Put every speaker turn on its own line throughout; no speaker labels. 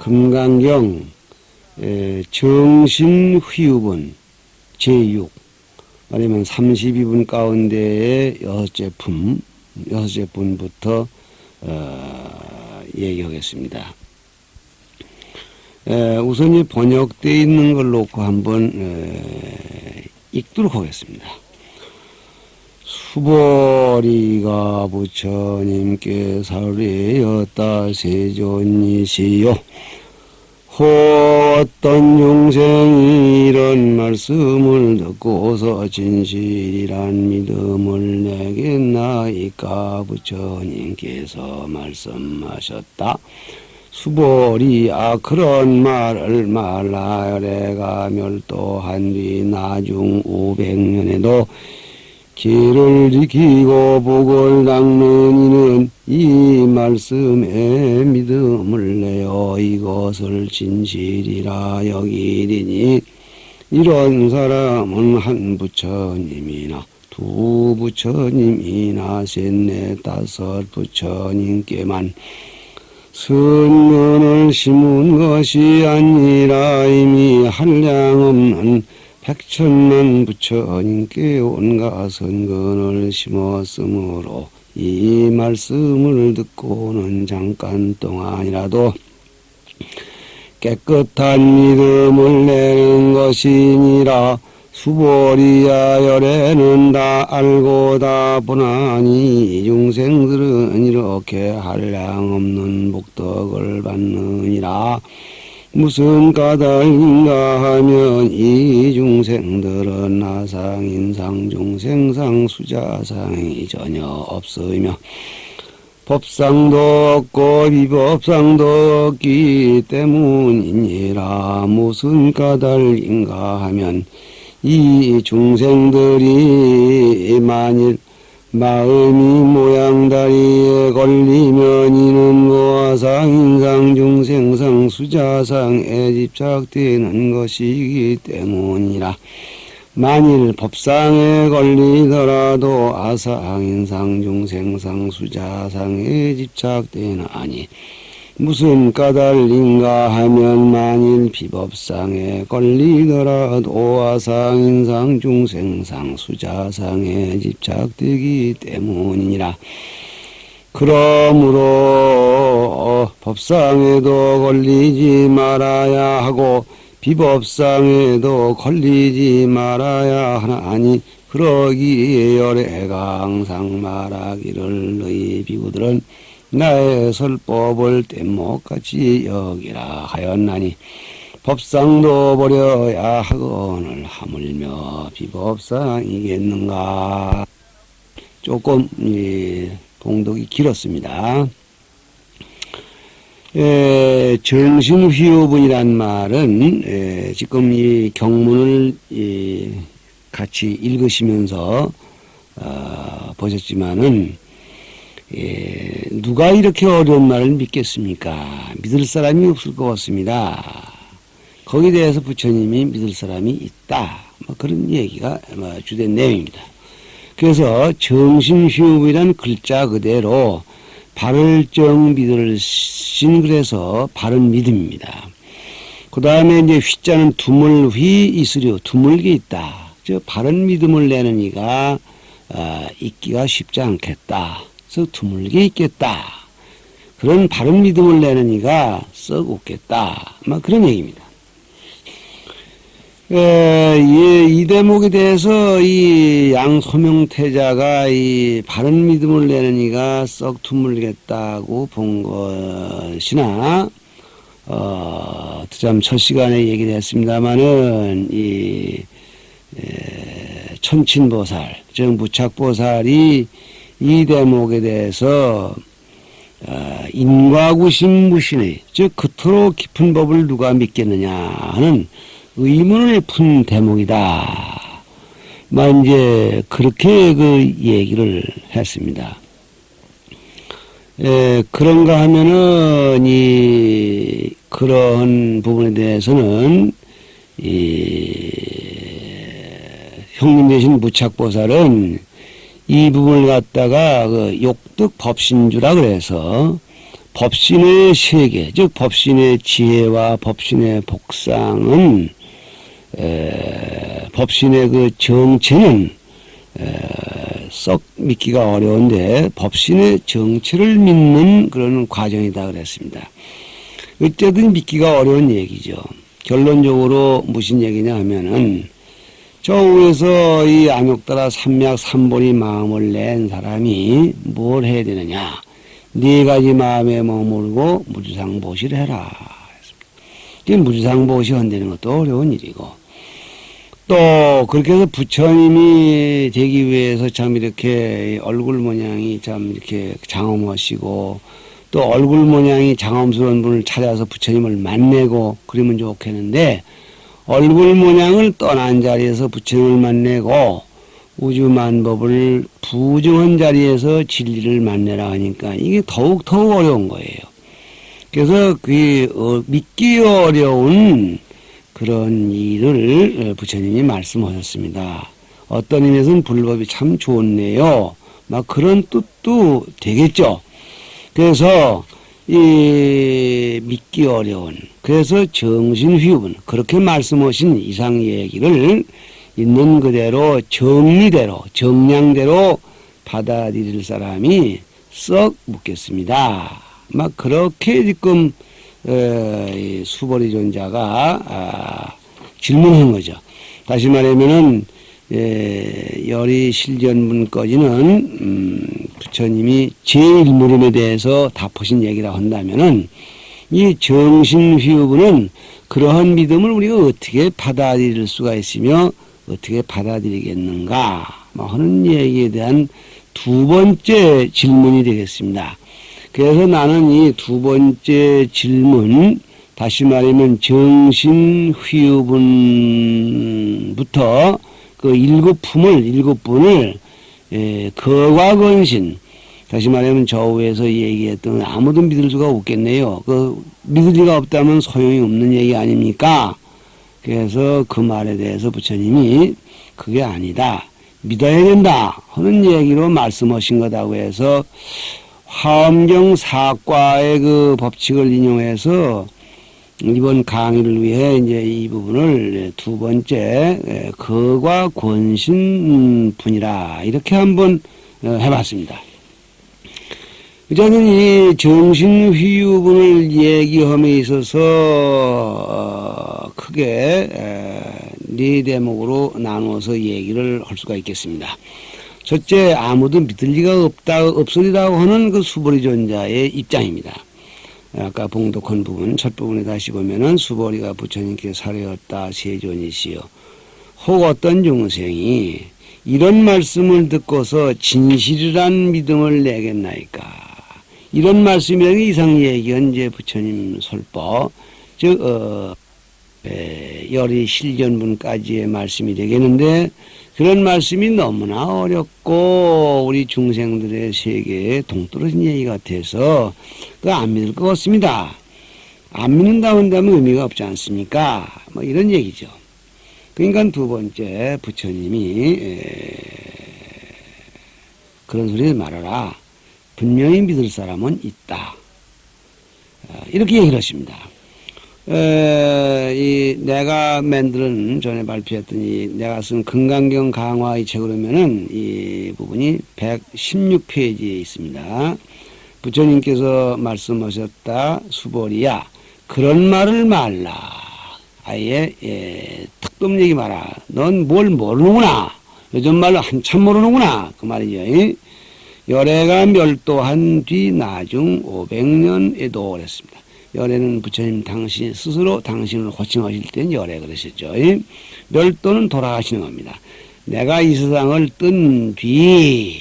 금강경 정신휘유본 제6 아니면 32분 가운데의 여섯째 분부터 얘기하겠습니다. 우선 이 번역되어 있는 걸 놓고 한번 읽도록 하겠습니다. 수보리가 부처님께 사례였다. 세존이시여, 어떤 중생이 이런 말씀을 듣고서 진실이란 믿음을 내겠나이까. 부처님께서 말씀하셨다. 수보리야, 그런 말을 말하여 내가 멸도한 뒤 나중 500년에도 길을 지키고 복을 닦는 이는 이 말씀에 믿음을 내어 이것을 진실이라 여기리니, 이런 사람은 한 부처님이나 두 부처님이나 셋넷 다섯 부처님께만 선언을 심은 것이 아니라 이미 한량없는 백천만 부처님께 온갖 선근을 심었으므로 이 말씀을 듣고는 잠깐 동안이라도 깨끗한 믿음을 내는 것이니라. 수보리야, 열애는 다 알고 다 보나니 중생들은 이렇게 한량없는 복덕을 받느니라. 무슨 까닭인가 하면 이 중생들은 나상, 인상, 중생상, 수자상이 전혀 없으며 법상도 없고 비법상도 없기 때문이니라. 무슨 까닭인가 하면 이 중생들이 만일 마음이 모양다리에 걸리면 이는 무아상, 인상, 중생상, 수자상에 집착되는 것이기 때문이라. 만일 법상에 걸리더라도 아상, 인상, 중생상, 수자상에 집착되나니 무슨 까닭인가 하면 만일 비법상에 걸리더라도 아상, 인상, 중생상, 수자상에 집착되기 때문이니라. 그러므로 법상에도 걸리지 말아야 하고 비법상에도 걸리지 말아야 하나니, 그러기에 열애가 항상 말하기를 너희 비구들은 나의 설법을 뗏목같이 여기라 하였나니, 법상도 버려야 하거늘 하물며 비법상이겠는가. 조금 봉독이 길었습니다. 정신휘유분이란 말은 지금 이 경문을 같이 읽으시면서 보셨지만은 누가 이렇게 어려운 말을 믿겠습니까? 믿을 사람이 없을 것 같습니다. 거기에 대해서 부처님이 믿을 사람이 있다, 그런 얘기가 주된 내용입니다. 그래서 정신휴이란 글자 그대로 바를정 믿을 신, 그래서 바른 믿음입니다. 그 다음에 이제 휘자는 두물휘 있으려, 드물게 있다. 저 바른 믿음을 내는 이가 있기가 쉽지 않겠다. 그래서 드물게 있겠다. 그런 바른 믿음을 내는 이가 썩 없겠다. 그런 얘기입니다. 이 대목에 대해서 이 양소명태자가 이 바른 믿음을 내는 이가 썩 드물겠다고 본 것이나, 참 첫 시간에 얘기를 했습니다마는 이 천친보살, 즉 무착보살이 이 대목에 대해서 인과구심 무신의, 즉 그토록 깊은 법을 누가 믿겠느냐 하는 의문을 푼 대목이다. 이제 그렇게 그 얘기를 했습니다. 그런가 하면은 그런 부분에 대해서는 형님 되신 무착보살은 이 부분을 갖다가 그 욕득 법신주라 그래서 법신의 세계, 즉 법신의 지혜와 법신의 복상은 법신의 그 정체는 썩 믿기가 어려운데 법신의 정체를 믿는 그런 과정이다 그랬습니다. 어쨌든 믿기가 어려운 얘기죠. 결론적으로 무슨 얘기냐 하면은 저 위에서 이 암욕따라 삼약 삼보리 마음을 낸 사람이 뭘 해야 되느냐. 네 가지 마음에 머물고 무주상보시를 해라. 무주상보시 한다는 것도 어려운 일이고 또 그렇게 해서 부처님이 되기 위해서 참 이렇게 얼굴 모양이 참 이렇게 장엄하시고 또 얼굴 모양이 장엄스러운 분을 찾아서 부처님을 만나고 그러면 좋겠는데 얼굴 모양을 떠난 자리에서 부처님을 만나고 우주만법을 부정한 자리에서 진리를 만나라 하니까 이게 더욱 어려운 거예요. 그래서 그 믿기 어려운 그런 일을 부처님이 말씀하셨습니다. 어떤 의미에서는 불법이 참 좋네요. 막 그런 뜻도 되겠죠. 그래서 이 믿기 어려운 그래서 정신휘분 그렇게 말씀하신 이상 얘기를 있는 그대로 정리대로 정량대로 받아들일 사람이 썩 묻겠습니다. 막 그렇게 지금 수보리 존자가 질문한 거죠. 다시 말하면은 열이 실전문까지는 부처님이 제1무림에 대해서 답하신 얘기라 한다면은 이 정신휘부는 그러한 믿음을 우리가 어떻게 받아들일 수가 있으며 어떻게 받아들이겠는가 하는 얘기에 대한 두 번째 질문이 되겠습니다. 그래서 나는 이 두 번째 질문 다시 말하면 정신휘부부터 그 일곱 분을 거과 근신 다시 말하면 저 위에서 얘기했던 아무도 믿을 수가 없겠네요. 그 믿을 리가 없다면 소용이 없는 얘기 아닙니까? 그래서 그 말에 대해서 부처님이 그게 아니다. 믿어야 된다 하는 얘기로 말씀하신 거다고 해서 화엄경 사과의 그 법칙을 인용해서 이번 강의를 위해 이제 이 부분을 두 번째 거과 권신 분이라 이렇게 한번 해봤습니다. 저는 이 정신휘유분을 얘기함에 있어서 크게 네 대목으로 나누어서 얘기를 할 수가 있겠습니다. 첫째, 아무도 믿을 리가 없으리라고 하는 그 수보리 존자의 입장입니다. 아까 봉독한 부분, 첫 부분에 다시 보면은 수보리가 부처님께 사려였다 세존이시여. 혹 어떤 중생이 이런 말씀을 듣고서 진실이란 믿음을 내겠나이까. 이런 말씀이라는 이상 얘기한 이제 부처님 설법, 즉, 열이 실전분까지의 말씀이 되겠는데, 그런 말씀이 너무나 어렵고 우리 중생들의 세계에 동떨어진 얘기 같아서 그 안 믿을 것 같습니다. 안 믿는다 한다면 의미가 없지 않습니까? 뭐 이런 얘기죠. 그러니까 두 번째 부처님이 그런 소리 말하라. 분명히 믿을 사람은 있다. 이렇게 얘기를 하십니다. 내가 만드는 전에 발표했던 내가 쓴 금강경 강화 이 책을 보면은 이 부분이 116페이지에 있습니다. 부처님께서 말씀하셨다. 수보리야, 그런 말을 말라. 아예, 특급 얘기 마라. 넌 뭘 모르는구나. 요즘 말로 한참 모르는구나. 그 말이죠. 열애가 멸도한 뒤 나중 500년에도 그랬습니다. 열애는 부처님 당신 스스로 당신을 호칭하실 때는 열애 그러셨죠. 멸도는 돌아가시는 겁니다. 내가 이 세상을 뜬 뒤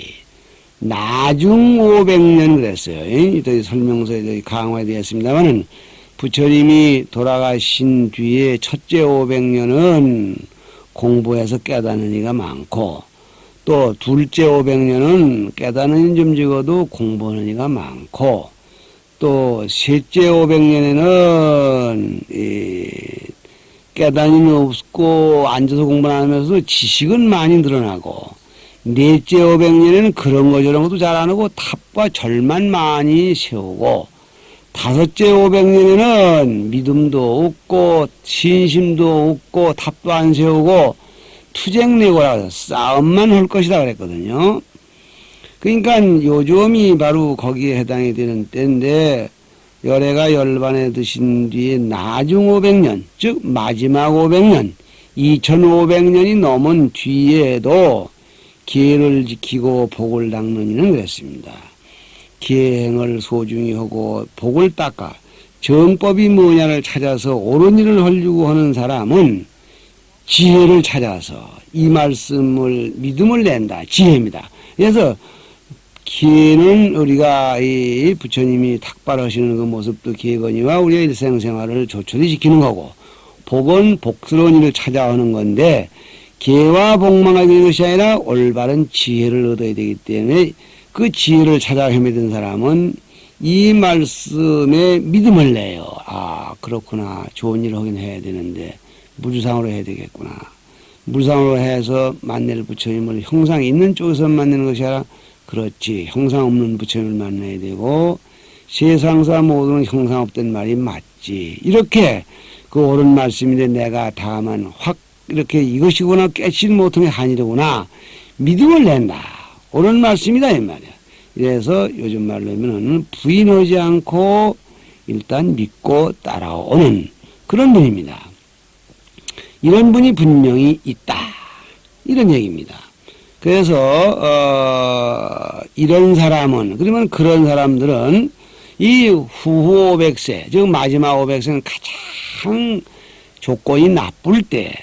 나중 500년 그랬어요. 이 설명서에 강화에 되었습니다만은 부처님이 돌아가신 뒤에 첫째 500년은 공부해서 깨닫는 이가 많고 또 둘째 500년은 깨닫는 좀 적어도 공부하는 이가 많고 또 셋째 500년에는 깨닫는 이 없고 앉아서 공부를 하면서 지식은 많이 늘어나고 넷째 500년에는 그런 거 저런 것도 잘 안 하고 탑과 절만 많이 세우고 다섯째 500년에는 믿음도 없고 신심도 없고 탑도 안 세우고 투쟁내고라 싸움만 할 것이다 그랬거든요. 그러니까 요즘이 바로 거기에 해당이 되는 때인데 열애가 열반에 드신 뒤에 나중 500년 즉 마지막 500년 2500년이 넘은 뒤에도 계를 지키고 복을 닦는 이는 그랬습니다. 계행을 소중히 하고 복을 닦아 정법이 뭐냐를 찾아서 옳은 일을 하려고 하는 사람은 지혜를 찾아서 이 말씀을 믿음을 낸다. 지혜입니다. 그래서 기는 우리가 이 부처님이 탁발하시는 그 모습도 기거니와 우리의 일생생활을 조촐히 지키는 거고 복은 복스러운 일을 찾아오는 건데 계와 복만하게 되는 것이 아니라 올바른 지혜를 얻어야 되기 때문에 그 지혜를 찾아 헤매던 사람은 이 말씀에 믿음을 내요. 아 그렇구나. 좋은 일을 하긴 해야 되는데 무주상으로 해야 되겠구나. 무주상으로 해서 만날 부처님을 형상 있는 쪽에서 만나는 것이 아니라 그렇지. 형상 없는 부처님을 만나야 되고 세상사 모두는 형상 없던 말이 맞지. 이렇게 그 옳은 말씀인데 내가 다만 확 이렇게 이것이구나 깨치지 못하면 한이로구나. 믿음을 낸다. 옳은 말씀이다 이 말이야. 그래서 요즘 말로 하면은 부인하지 않고 일단 믿고 따라오는 그런 분입니다. 이런 분이 분명히 있다. 이런 얘기입니다. 그래서 이런 사람은 그러면 그런 사람들은 이 후후 500세 즉 마지막 500세는 가장 조건이 나쁠 때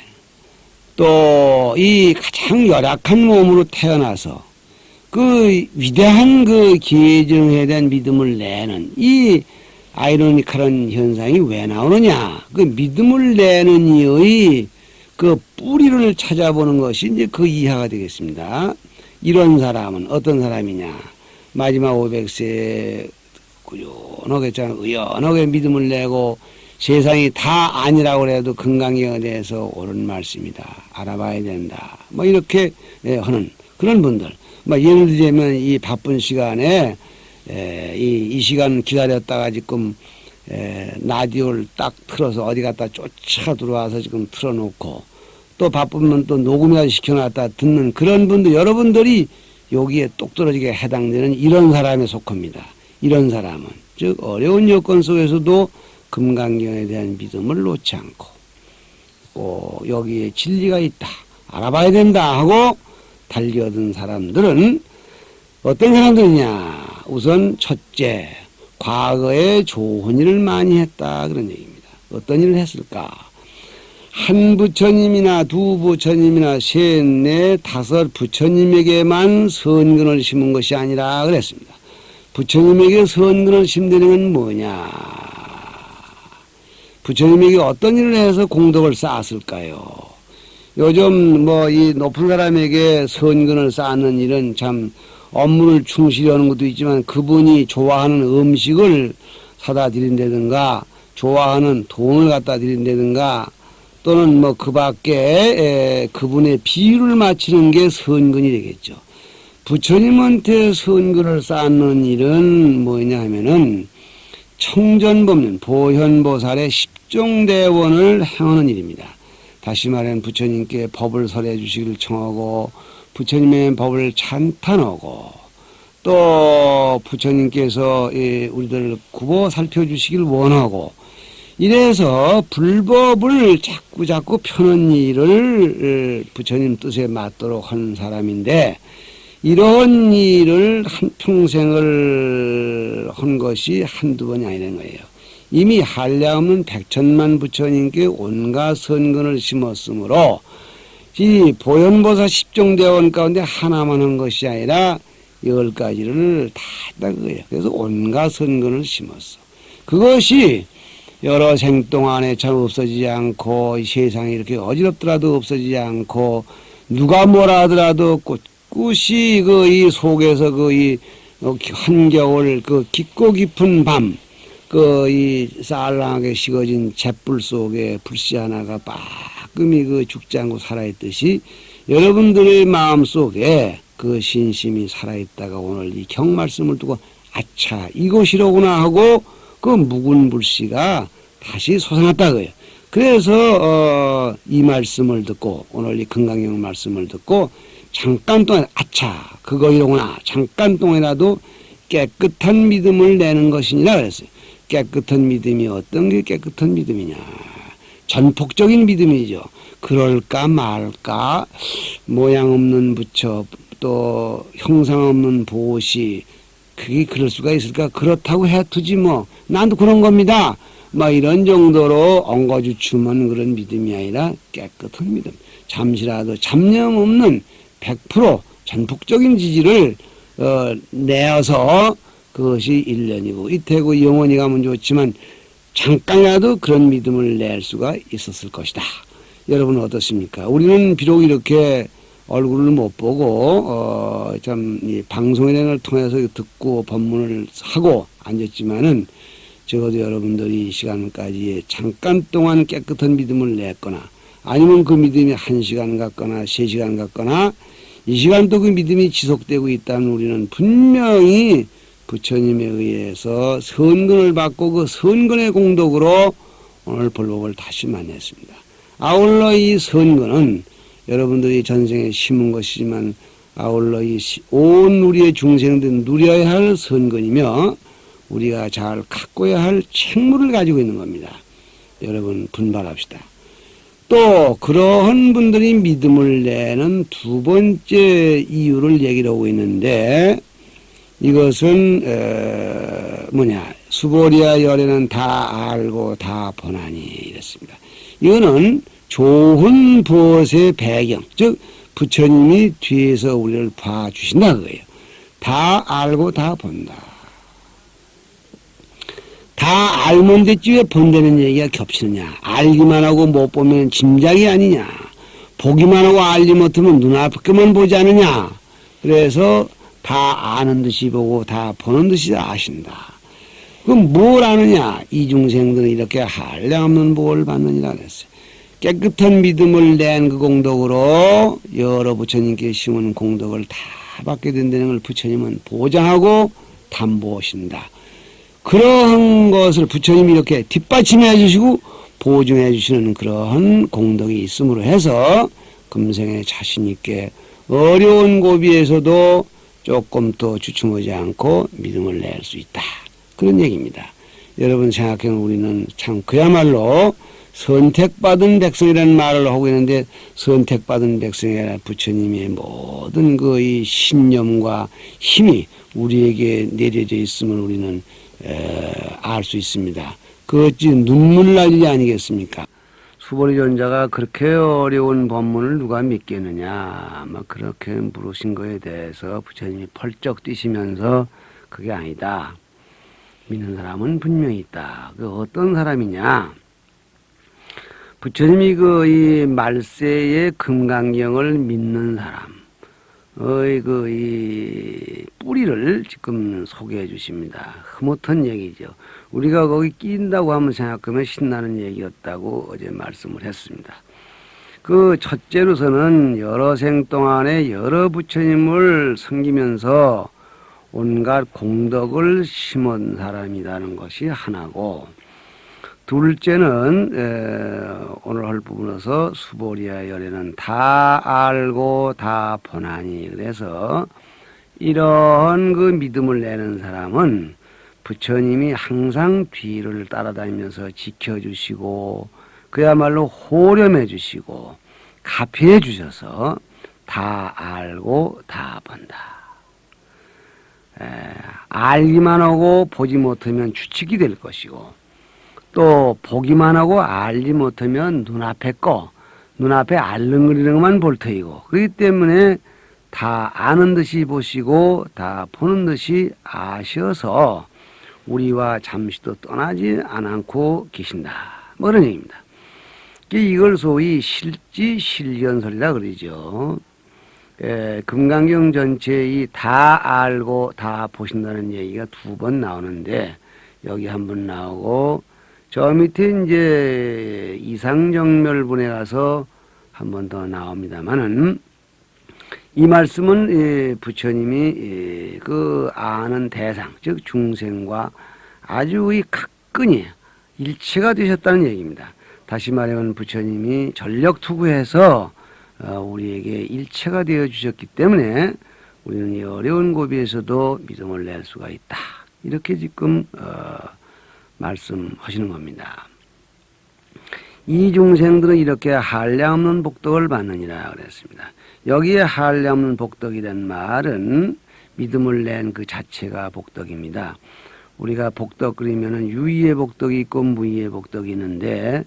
또 이 가장 열악한 몸으로 태어나서 그 위대한 그 계정에 대한 믿음을 내는 이 아이러니컬한 현상이 왜 나오느냐? 그 믿음을 내는 이의 그 뿌리를 찾아보는 것이 이제 그 이하가 되겠습니다. 이런 사람은 어떤 사람이냐? 마지막 500세 꾸준하게 의연하게 믿음을 내고 세상이 다 아니라고 해도 건강에 대해서 옳은 말씀이다. 알아봐야 된다. 뭐 이렇게 하는 그런 분들. 뭐 예를 들자면 이 바쁜 시간에 이 시간 기다렸다가 지금 라디오를 딱 틀어서 어디 갔다 쫓아 들어와서 지금 틀어놓고 또 바쁘면 또 녹음이라도 시켜놨다 듣는 그런 분들 여러분들이 여기에 똑 떨어지게 해당되는 이런 사람에 속합니다. 이런 사람은 즉 어려운 여건 속에서도 금강경에 대한 믿음을 놓지 않고 여기에 진리가 있다 알아봐야 된다 하고 달려든 사람들은 어떤 사람들이냐. 우선 첫째 과거에 좋은 일을 많이 했다 그런 얘기입니다. 어떤 일을 했을까. 한 부처님이나 두 부처님이나 셋, 넷, 다섯 부처님에게만 선근을 심은 것이 아니라 그랬습니다. 부처님에게 선근을 심는 건 뭐냐. 부처님에게 어떤 일을 해서 공덕을 쌓았을까요? 요즘 뭐 이 높은 사람에게 선근을 쌓는 일은 참 업무를 충실히 하는 것도 있지만 그분이 좋아하는 음식을 사다 드린다든가 좋아하는 돈을 갖다 드린다든가 또는 뭐 그 밖에 그분의 비유를 맞추는 게 선근이 되겠죠. 부처님한테 선근을 쌓는 일은 뭐냐 하면은 청전법륜 보현보살의 십종대원을 행하는 일입니다. 다시 말하면 부처님께 법을 설해 주시기를 청하고 부처님의 법을 찬탄하고 또 부처님께서 우리들을 굽어 살펴주시기를 원하고 이래서 불법을 자꾸 펴는 일을 부처님 뜻에 맞도록 하는 사람인데 이런 일을 한평생을 한 것이 한두 번이 아니라는 거예요. 이미 한량없는 백천만 부처님께 온갖 선근을 심었으므로 이 보현보사 십종대원 가운데 하나만 한 것이 아니라 10가지를 다 했다 그거예요. 그래서 온갖 선근을 심었어. 그것이 여러 생 동안에 참 없어지지 않고 세상이 이렇게 어지럽더라도 없어지지 않고 누가 뭐라 하더라도 꿋꿋이 그 이 속에서 그 이 한겨울 그 깊고 깊은 밤 그 이 쌀랑하게 식어진 잿불 속에 불씨 하나가 빠끔히 그 죽지 않고 살아있듯이 여러분들의 마음 속에 그 신심이 살아있다가 오늘 이 경말씀을 두고 아차 이것이로구나 하고 그 묵은 불씨가 다시 솟아났다. 그래서 이 말씀을 듣고 오늘 이 금강경 말씀을 듣고 잠깐 동안 아차 그거 이러구나 잠깐 동안이라도 깨끗한 믿음을 내는 것이니라 그랬어요. 깨끗한 믿음이 어떤 게 깨끗한 믿음이냐. 전폭적인 믿음이죠. 그럴까 말까 모양 없는 부처 또 형상 없는 보시 그게 그럴 수가 있을까. 그렇다고 해두지 뭐 난도 그런 겁니다. 뭐 이런 정도로 엉거주춤한 그런 믿음이 아니라 깨끗한 믿음. 잠시라도 잡념 없는 100% 전폭적인 지지를 내어서 그것이 1년이고 이태고 영원히 가면 좋지만 잠깐이라도 그런 믿음을 낼 수가 있었을 것이다. 여러분 어떻습니까? 우리는 비록 이렇게 얼굴을 못 보고 참 이 방송을 통해서 듣고 법문을 하고 앉았지만은 적어도 여러분들이 이 시간까지 잠깐 동안 깨끗한 믿음을 냈거나 아니면 그 믿음이 1시간 같거나 3시간 같거나 이 시간도 그 믿음이 지속되고 있다면 우리는 분명히 부처님에 의해서 선근을 받고 그 선근의 공덕으로 오늘 불법을 다시 만났습니다. 아울러 이 선근은 여러분들이 전생에 심은 것이지만 아울러 이 온 우리의 중생들 누려야 할 선근이며 우리가 잘 가꿔야 할 책무를 가지고 있는 겁니다. 여러분 분발합시다. 또 그러한 분들이 믿음을 내는 두 번째 이유를 얘기를 하고 있는데 이것은 수보리아 열애는 다 알고 다 보나니 이랬습니다. 이거는 좋은 벗의 배경 즉 부처님이 뒤에서 우리를 봐주신다 그거예요. 다 알고 다 본다. 다 알면 됐지 왜 본다는 얘기가 겹치느냐. 알기만 하고 못 보면 짐작이 아니냐. 보기만 하고 알지 못하면 눈앞에만 보지 않느냐. 그래서 다 아는 듯이 보고 다 보는 듯이 아신다. 그럼 뭘 아느냐. 이 중생들은 이렇게 한량없는 복을 받느니라 그랬어요. 깨끗한 믿음을 낸 그 공덕으로 여러 부처님께 심은 공덕을 다 받게 된다는 걸 부처님은 보장하고 담보하신다. 그러한 것을 부처님이 이렇게 뒷받침해 주시고 보증해 주시는 그러한 공덕이 있음으로 해서 금생에 자신 있게 어려운 고비에서도 조금 더 주춤하지 않고 믿음을 낼 수 있다. 그런 얘기입니다. 여러분 생각해보면 우리는 참 그야말로 선택받은 백성이라는 말을 하고 있는데 선택받은 백성이라 부처님의 모든 그 이 신념과 힘이 우리에게 내려져 있음을 우리는 알 수 있습니다. 그 어찌 눈물 날 일이 아니겠습니까? 수보리 전자가 그렇게 어려운 법문을 누가 믿겠느냐 막 그렇게 물으신 거에 대해서 부처님이 펄쩍 뛰시면서 그게 아니다. 믿는 사람은 분명히 있다. 그 어떤 사람이냐? 부처님이 이 말세의 금강경을 믿는 사람, 이 뿌리를 지금 소개해 주십니다. 흐뭇한 얘기죠. 우리가 거기 끼인다고 하면 생각하면 신나는 얘기였다고 어제 말씀을 했습니다. 그 첫째로서는 여러 생 동안에 여러 부처님을 섬기면서 온갖 공덕을 심은 사람이라는 것이 하나고, 둘째는 오늘 할 부분에서 수보리아 열애는 다 알고 다 보나니, 그래서 이런 그 믿음을 내는 사람은 부처님이 항상 뒤를 따라다니면서 지켜주시고 그야말로 호렴해 주시고 가피해 주셔서 다 알고 다 본다. 알기만 하고 보지 못하면 추측이 될 것이고, 또 보기만 하고 알지 못하면 눈앞에 알릉거리는 것만 볼 터이고, 그렇기 때문에 다 아는 듯이 보시고 다 보는 듯이 아셔서 우리와 잠시도 떠나지 않고 계신다. 뭐 그런 얘기입니다. 이걸 소위 실지실견설이라 그러죠. 금강경 전체의 다 알고 다 보신다는 얘기가 2번 나오는데, 여기 1번 나오고 저 밑에 이제 이상정멸분에 가서 1번 더 나옵니다만은, 이 말씀은 부처님이 그 아는 대상, 즉 중생과 아주 끈이 일체가 되셨다는 얘기입니다. 다시 말하면 부처님이 전력 투구해서 우리에게 일체가 되어 주셨기 때문에 우리는 이 어려운 고비에서도 믿음을 낼 수가 있다. 이렇게 지금 말씀하시는 겁니다. 이 중생들은 이렇게 한량없는 복덕을 받느니라 그랬습니다. 여기에 한량없는 복덕이란 말은 믿음을 낸 그 자체가 복덕입니다. 우리가 복덕 그리면은 유의의 복덕이 있고 무의의 복덕이 있는데,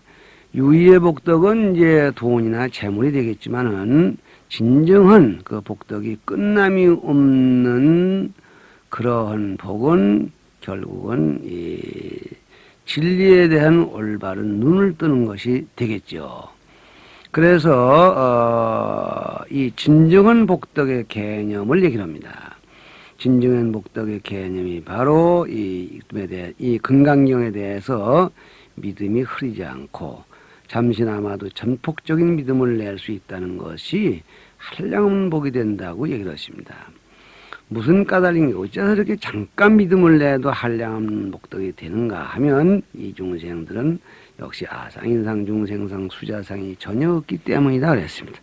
유의의 복덕은 이제 돈이나 재물이 되겠지만은 진정한 그 복덕이 끝남이 없는 그러한 복은 결국은 이 진리에 대한 올바른 눈을 뜨는 것이 되겠죠. 그래서 이 진정한 복덕의 개념을 얘기를 합니다. 진정한 복덕의 개념이 바로 이 금강경에 대해서 믿음이 흐리지 않고 잠시나마도 전폭적인 믿음을 낼 수 있다는 것이 한량없는 복이 된다고 얘기를 했습니다. 무슨 까닭인 게 어째서 이렇게 잠깐 믿음을 내도 한량없는 복덕이 되는가 하면 이 중생들은 역시 아상인상 중생상 수자상이 전혀 없기 때문이다 그랬습니다.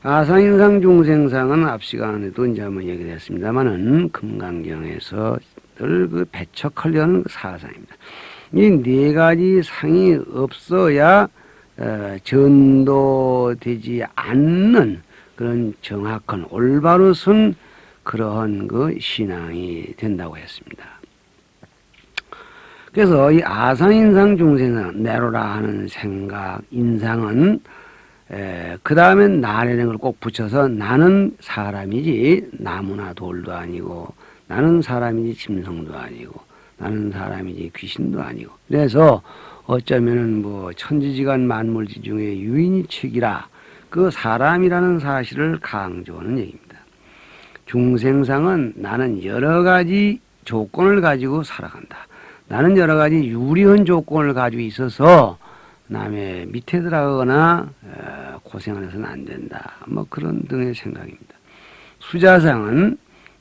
아상인상 중생상은 앞 시간에도 이제 한번 얘기를 했습니다만은 금강경에서 늘 그 배척하려는 사상입니다. 이 네 가지 상이 없어야 전도되지 않는 그런 정확한 올바로 선 그러한 그 신앙이 된다고 했습니다. 그래서 이 아상인상 중생상 내로라 하는 생각 인상은 그 다음에 나라는 걸 꼭 붙여서 나는 사람이지 나무나 돌도 아니고 나는 사람이지 짐승도 아니고 나는 사람이지 귀신도 아니고 그래서 어쩌면은 뭐 천지지간 만물지 중에 유인이책이라 그 사람이라는 사실을 강조하는 얘기입니다. 중생상은 나는 여러 가지 조건을 가지고 살아간다. 나는 여러 가지 유리한 조건을 가지고 있어서 남의 밑에 들어가거나 고생을 해서는 안 된다. 뭐 그런 등의 생각입니다. 수자상은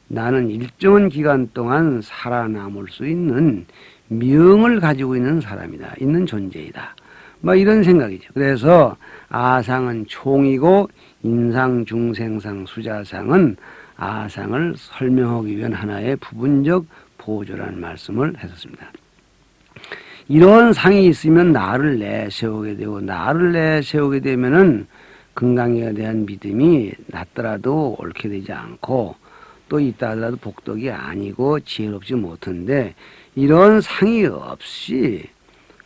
나는 일정한 기간 동안 살아남을 수 있는 명을 가지고 있는 사람이다. 있는 존재이다. 뭐 이런 생각이죠. 그래서 아상은 총이고 인상, 중생상, 수자상은 아상을 설명하기 위한 하나의 부분적 보조라는 말씀을 했었습니다. 이런 상이 있으면 나를 내세우게 되고 나를 내세우게 되면은 건강에 대한 믿음이 낮더라도 옳게 되지 않고 또 있다 하더라도 복덕이 아니고 지혜롭지 못한데 이런 상이 없이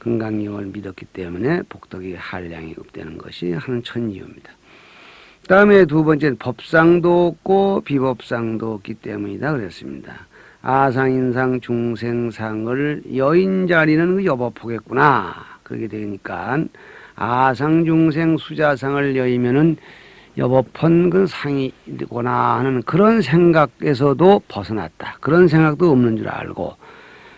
건강경을 믿었기 때문에 복덕이 한량이 없다는 것이 하는 첫 이유입니다. 그 다음에 두 번째는 법상도 없고 비법상도 없기 때문이다 그랬습니다. 아상인상 중생상을 여인 자리는 그 여법하겠구나 그렇게 되니까 아상중생 수자상을 여이면은 여법한 그 상이구나 하는 그런 생각에서도 벗어났다. 그런 생각도 없는 줄 알고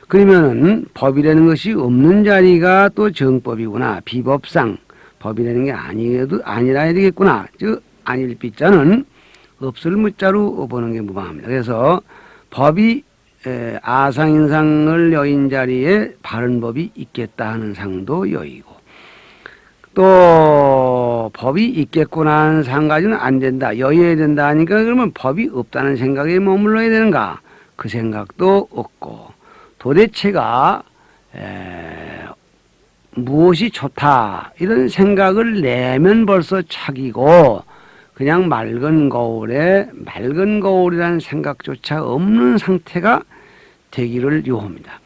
그러면은 법이라는 것이 없는 자리가 또 정법이구나. 비법상 법이라는 게 아니라 해야 되겠구나. 즉 아닐 빗자는 없을 무자로 보는 게 무방합니다. 그래서 법이 아상인상을 여인 자리에 바른 법이 있겠다 하는 상도 여의고 또 법이 있겠구나 하는 상 가지고는 안 된다. 여의해야 된다 하니까 그러면 법이 없다는 생각에 머물러야 되는가? 그 생각도 없고 도대체가 무엇이 좋다 이런 생각을 내면 벌써 착이고 그냥 맑은 거울이라는 생각조차 없는 상태가 되기를 요합니다.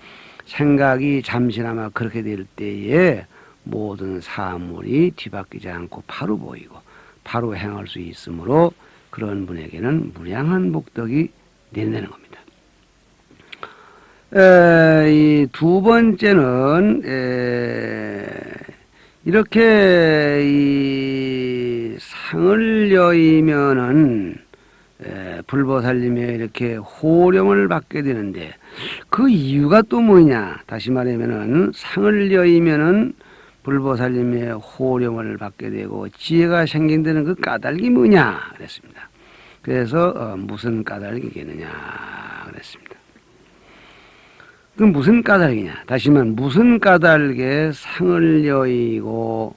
생각이 잠시나마 그렇게 될 때에 모든 사물이 뒤바뀌지 않고 바로 보이고 바로 행할 수 있으므로 그런 분에게는 무량한 복덕이 된다는 겁니다. 이 두 번째는 이렇게 이 상을 여이면은 불보살님의 이렇게 호령을 받게 되는데 그 이유가 또 뭐냐? 다시 말하면은 상을 여이면은 불보살님의 호령을 받게 되고 지혜가 생긴다는 그 까닭이 뭐냐? 그랬습니다. 그래서 무슨 까닭이겠느냐? 그랬습니다. 그럼 무슨 까닭이냐? 다시 말하면 무슨 까닭에 상을 여의고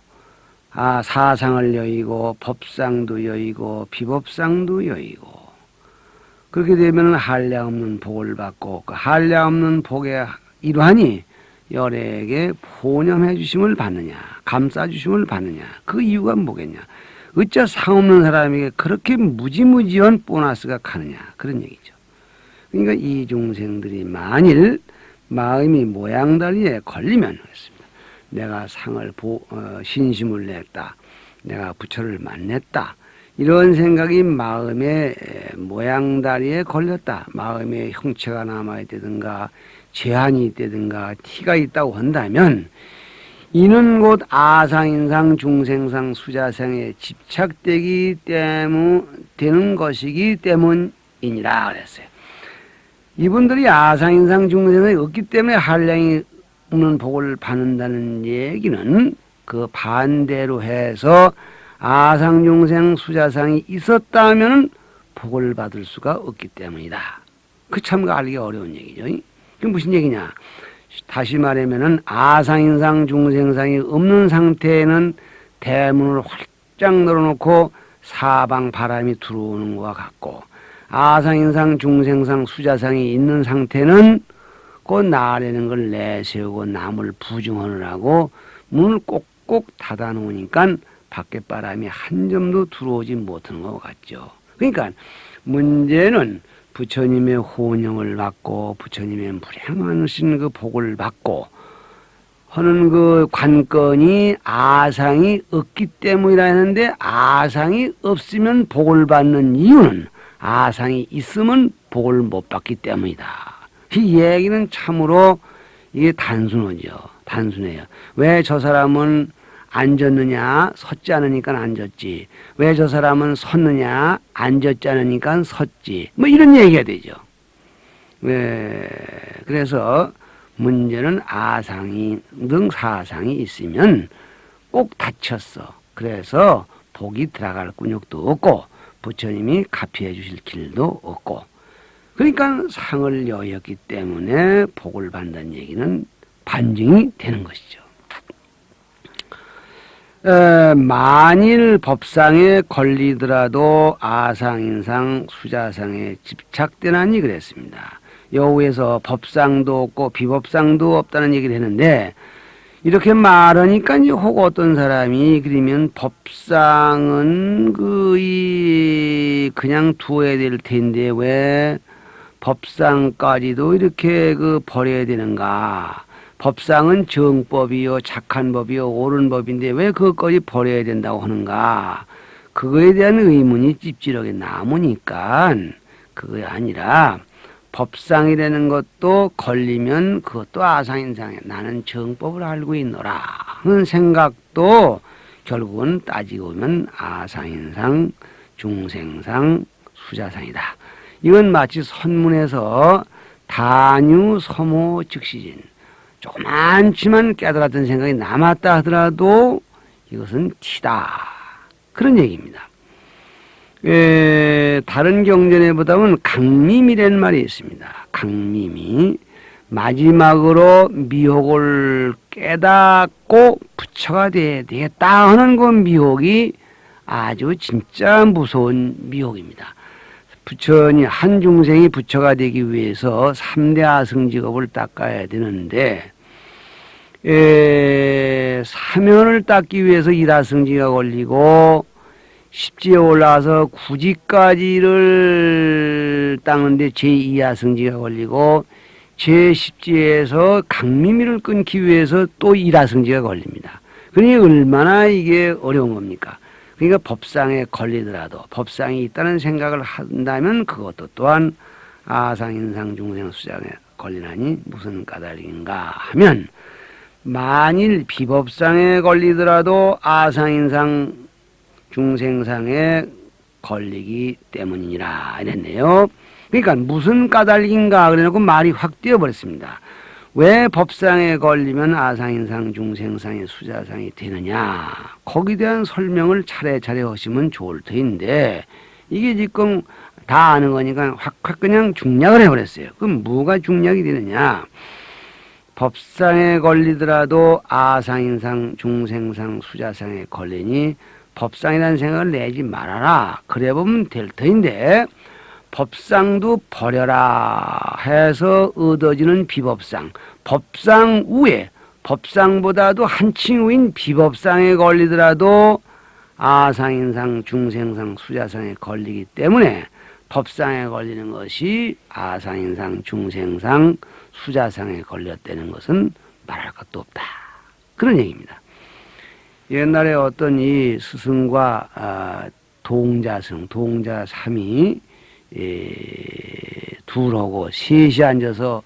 사상을 여의고 법상도 여의고 비법상도 여의고 그렇게 되면 한량없는 복을 받고 그 한량없는 복의 일환이 열에게 포념해 주심을 받느냐 감싸 주심을 받느냐 그 이유가 뭐겠냐 어째 상없는 사람에게 그렇게 무지무지한 보너스가 가느냐 그런 얘기죠. 그러니까 이 중생들이 만일 마음이 모양다리에 걸리면 그렇습니다. 내가 상을 신심을 냈다. 내가 부처를 만났다. 이런 생각이 마음의 모양다리에 걸렸다. 마음에 형체가 남아있다든가 제한이 있다든가 티가 있다고 한다면 이는 곧 아상인상 중생상 수자상에 집착되기 때문 되는 것이기 때문이니라 그랬어요. 이분들이 아상인상 중생상이 없기 때문에 한량이 없는 복을 받는다는 얘기는 그 반대로 해서 아상중생 수자상이 있었다면 복을 받을 수가 없기 때문이다. 그 참 알기 어려운 얘기죠. 그게 무슨 얘기냐? 다시 말하면은 아상인상 중생상이 없는 상태에는 대문을 활짝 열어놓고 사방 바람이 들어오는 것과 같고 아상인상 중생상 수자상이 있는 상태는 그 나라는 걸 내세우고 남을 부중하느라고 문을 꼭꼭 닫아 놓으니까 밖에 바람이 한 점도 들어오지 못하는 것 같죠. 그러니까 문제는 부처님의 호령을 받고 부처님의 무량하신 그 복을 받고 하는 그 관건이 아상이 없기 때문이라 했는데 아상이 없으면 복을 받는 이유는 아상이 있으면 복을 못 받기 때문이다. 이 얘기는 참으로 이게 단순해요. 왜 저 사람은 앉았느냐? 섰지 않으니까 앉았지. 왜 저 사람은 섰느냐? 앉았지 않으니까 섰지. 뭐 이런 얘기가 되죠. 그래서 문제는 아상이 등 사상이 있으면 꼭 다쳤어. 그래서 복이 들어갈 근육도 없고 부처님이 가피해 주실 길도 없고 그러니까 상을 여였기 때문에 복을 받는다는 얘기는 반증이 되는 것이죠. 만일 법상에 걸리더라도 아상인상 수자상에 집착되나니 그랬습니다. 여우에서 법상도 없고 비법상도 없다는 얘기를 했는데 이렇게 말하니까 이제 혹 어떤 사람이 그러면 법상은 그냥 두어야 될 텐데 왜 법상까지도 이렇게 버려야 되는가? 법상은 정법이요, 착한 법이요, 옳은 법인데 왜 그것까지 버려야 된다고 하는가? 그거에 대한 의문이 찝찝하게 남으니까 그게 아니라 법상이라는 것도 걸리면 그것도 아상인상에 나는 정법을 알고 있노라 하는 생각도 결국은 따지고 보면 아상인상, 중생상, 수자상이다. 이건 마치 선문에서 다뉴 서모 즉시진 조그만치만 깨달았던 생각이 남았다 하더라도 이것은 티다. 그런 얘기입니다. 다른 경전에 보다는 강림이라는 말이 있습니다. 강림이 마지막으로 미혹을 깨닫고 부처가 돼야 되겠다 하는 그 미혹이 아주 진짜 무서운 미혹입니다. 부처니 한 중생이 부처가 되기 위해서 3대 아승직업을 닦아야 되는데 사면을 닦기 위해서 1아승지가 걸리고 십지에 올라와서 구지까지를 닦는데 제2아승지가 걸리고 제10지에서 강림이를 끊기 위해서 또 1아승지가 걸립니다. 그러니 얼마나 이게 어려운 겁니까? 그러니까 법상에 걸리더라도 법상이 있다는 생각을 한다면 그것도 또한 아상인상 중생 수장에 걸리나니 무슨 까닭인가 하면 만일 비법상에 걸리더라도 아상인상 중생상에 걸리기 때문이라 이랬네요. 그러니까 무슨 까닭인가 그래놓고 말이 확 뛰어버렸습니다. 왜 법상에 걸리면 아상인상 중생상의 수자상이 되느냐 거기에 대한 설명을 차례차례 하시면 좋을 터인데 이게 지금 다 아는 거니까 확 그냥 중략을 해버렸어요. 그럼 뭐가 중략이 되느냐 법상에 걸리더라도 아상인상 중생상 수자상에 걸리니 법상이라는 생각을 내지 말아라. 그래 보면 될 터인데 법상도 버려라 해서 얻어지는 비법상, 법상 우에 법상보다도 한층 위인 비법상에 걸리더라도 아상인상 중생상 수자상에 걸리기 때문에 법상에 걸리는 것이 아상인상 중생상 수자상에 걸렸다는 것은 말할 것도 없다. 그런 얘기입니다. 옛날에 어떤 이 스승과 동자승, 동자 3이 둘하고 셋이 앉아서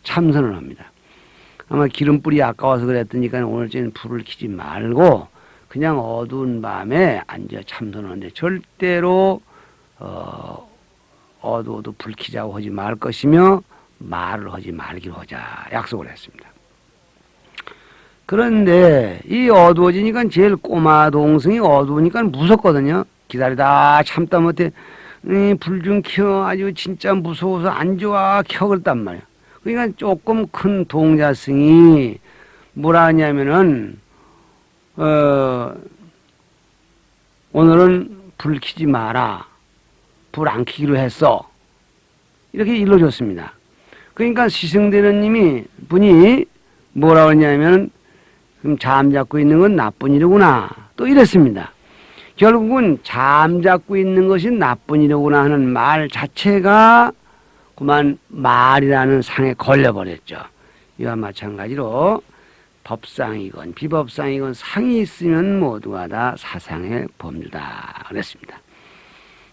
참선을 합니다. 아마 기름불이 아까워서 그랬더니까 오늘쯤 불을 켜지 말고 그냥 어두운 밤에 앉아 참선하는데 절대로 어두워도 불 켜자고 하지 말 것이며 말을 하지 말기로 하자 약속을 했습니다. 그런데 이 어두워지니까 제일 꼬마 동생이 어두우니까 무섭거든요. 기다리다 참다 못해 불 좀 켜 아주 진짜 무서워서 안 좋아 켜 그랬단 말이야. 그러니까 조금 큰 동자승이 뭐라 하냐면은 오늘은 불 켜지 마라. 불 안 켜기로 했어. 이렇게 일러줬습니다. 그러니까 시승대는 분이 뭐라고 했냐면 그럼 잠잡고 있는 건 나쁜 일이구나. 또 이랬습니다. 결국은 잠잡고 있는 것이 나쁜 일이구나 하는 말 자체가 그만 말이라는 상에 걸려버렸죠. 이와 마찬가지로 법상이건 비법상이건 상이 있으면 모두가 다 사상의 범주다 그랬습니다.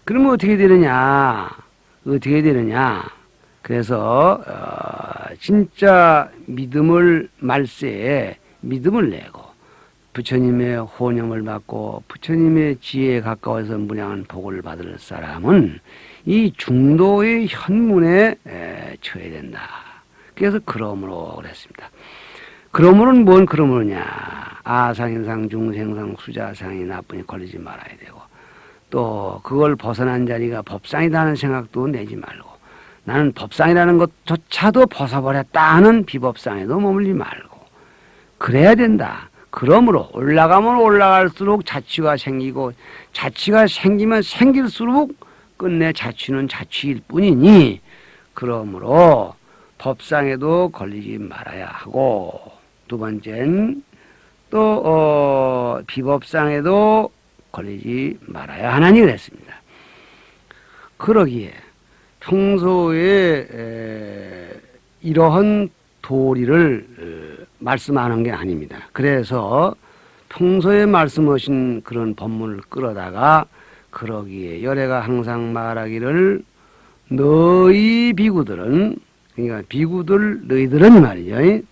그러면 어떻게 되느냐? 어떻게 되느냐? 그래서 진짜 믿음을 말세에 믿음을 내고 부처님의 호념을 받고 부처님의 지혜에 가까워서 무량한 복을 받을 사람은 이 중도의 현문에 처해야 된다. 그래서 그러므로 그랬습니다. 그러므로는 뭔 그러므로냐? 아상인상 중생상 수자상이 나쁘니 걸리지 말아야 되고 또 그걸 벗어난 자리가 법상이다 하는 생각도 내지 말고 나는 법상이라는 것조차도 벗어버렸다 하는 비법상에도 머물지 말고 그래야 된다. 그러므로 올라가면 올라갈수록 자취가 생기고 자취가 생기면 생길수록 끝내 자취는 자취일 뿐이니 그러므로 법상에도 걸리지 말아야 하고 두 번째는 또 비법상에도 걸리지 말아야 하나니 그랬습니다. 그러기에 평소에 이러한 도리를 말씀하는 게 아닙니다. 그래서 평소에 말씀하신 그런 법문을 끌어다가 그러기에 열애가 항상 말하기를 너희 비구들은 그러니까 비구들 너희들은 말이죠.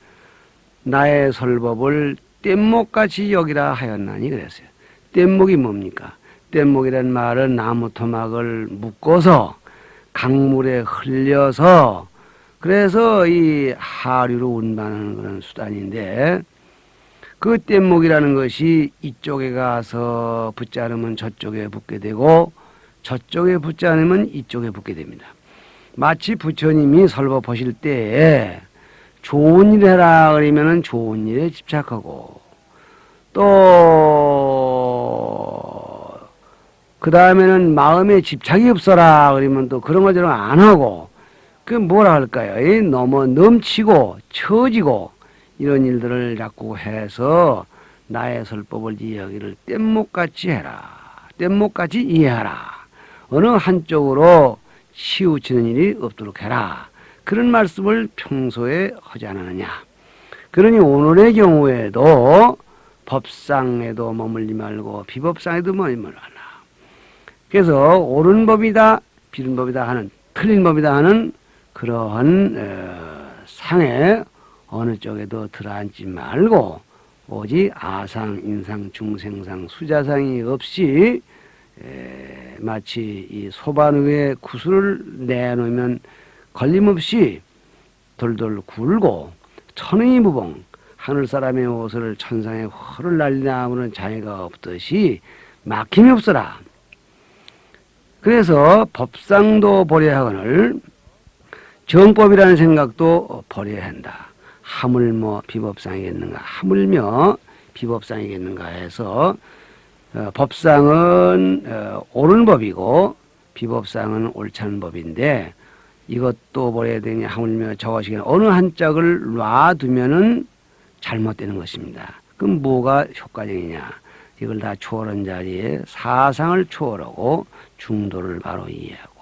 나의 설법을 뗏목같이 여기라 하였나니 그랬어요. 뗏목이 뭡니까? 뗏목이라는 말은 나무 토막을 묶어서 강물에 흘려서 그래서 이 하류로 운반하는 그런 수단인데 그 뗏목이라는 것이 이쪽에 가서 붙자르면 저쪽에 붙게 되고 저쪽에 붙자르면 이쪽에 붙게 됩니다. 마치 부처님이 설법하실 때에 좋은 일 해라 그러면은 좋은 일에 집착하고 또 그 다음에는 마음에 집착이 없어라 그러면 또 그런 것들은 안 하고 그 뭐라 할까요? 너무 넘치고 처지고 이런 일들을 자꾸 해서 나의 설법을 이야기를 뗏목같이 해라. 뗏목같이 이해하라. 어느 한쪽으로 치우치는 일이 없도록 해라. 그런 말씀을 평소에 하지 않았느냐. 그러니 오늘의 경우에도 법상에도 머물지 말고 비법상에도 머물지 말라. 그래서 옳은 법이다, 비른 법이다 하는, 틀린 법이다 하는 그러한 상에 어느 쪽에도 들어앉지 말고 오직 아상, 인상, 중생상, 수자상이 없이 마치 이 소반 위에 구슬을 내놓으면 걸림없이 돌돌 굴고 천의 무봉 하늘사람의 옷을 천상에 허를 날리나무는 장애가 없듯이 막힘이 없어라. 그래서 법상도 보려하거늘 정법이라는 생각도 버려야 한다. 하물며 비법상이겠는가? 하물며 비법상이겠는가 해서 법상은 옳은 법이고 비법상은 옳지 않은 법인데 이것도 버려야 되냐 하물며 저것이 어느 한 짝을 놔두면은 잘못되는 것입니다. 그럼 뭐가 효과적이냐? 이걸 다 초월한 자리에 사상을 초월하고 중도를 바로 이해하고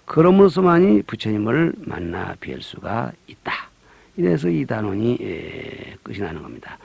그럼으로써만이 부처님을 만나 뵐 수가 있다. 이래서 이 단원이 끝이 나는 겁니다.